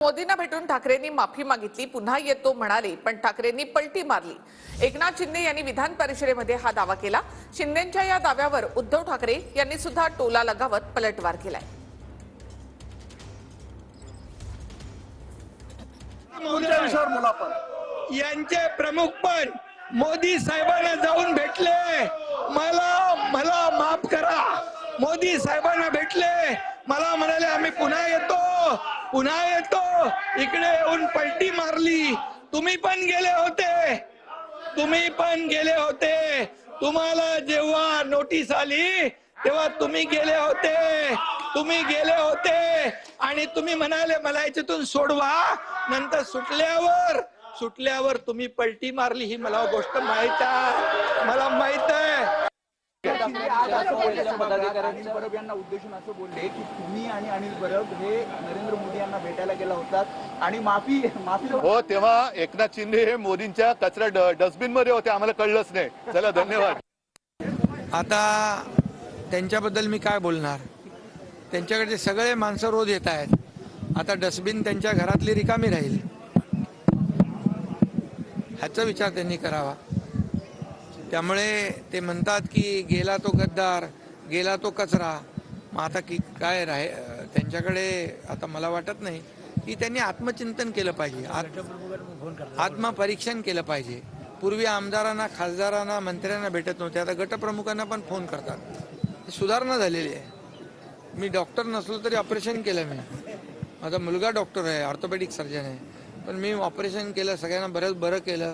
मोदींना भेटून ठाकरेंनी माफी मागितली, पुन्हा येतो म्हणाले, पण ठाकरेंनी पलटी मारली। एकनाथ शिंदे यांनी विधान परिषदेमध्ये हा दावा केला। शिंदेंच्या या दाव्यावर उद्धव ठाकरे यांनी सुद्धा टोला लगावत पलटवार केलाय। यांचे प्रमुख पण मोदी साहेबांना जाऊन भेटले, मला माफ करा। मोदी साहेबांना भेटले, मला म्हणाले आम्ही पुन्हा येतो। इकडे येऊन पलटी मारली। तुम्ही पण गेले होते, तुम्हाला जेव्हा नोटीस आली तेव्हा तुम्ही गेले होते आणि तुम्ही म्हणाले मला याच्यातून सोडवा। नंतर सुटल्यावर तुम्ही पलटी मारली। ही मला गोष्ट माहित आहे। पदाधिकाऱ्यांनी परब यांना उद्देशून असं बोलले की तुम्ही आणि अनिल परब हे नरेंद्र मोदी यांना भेटायला गेला होतात आणि माफी हो, तेव्हा एकनाथ शिंदे हे मोदींच्या कचरा डस्टबिन मध्ये होते, आम्हाला कळलंच नाही। चला, धन्यवाद। आता त्यांच्याबद्दल मी काय बोलणार? त्यांच्याकडे सगळे माणसं रोज येत आहेत। आता डस्टबिन त्यांच्या घरातली रिकामी राहील, ह्याचा विचार त्यांनी करावा। त्यामुळे ते म्हणतात की गेला तो गद्दार, गेला तो कचरा। मग आता की काय त्यांच्याकडे आता मला वाटत नाही की त्यांनी आत्मचिंतन केलं पाहिजे, आत्मपरीक्षण केलं पाहिजे। पूर्वी आमदारांना, खासदारांना, मंत्र्यांना भेटत नव्हते, आता गटप्रमुखांना पण फोन करतात। सुधारणा झालेली आहे। मी डॉक्टर नसलो तरी ऑपरेशन केलं मी, माझा मुलगा डॉक्टर आहे, ऑर्थोपेडिक सर्जन आहे, पण मी ऑपरेशन केलं, सगळ्यांना बरं केलं।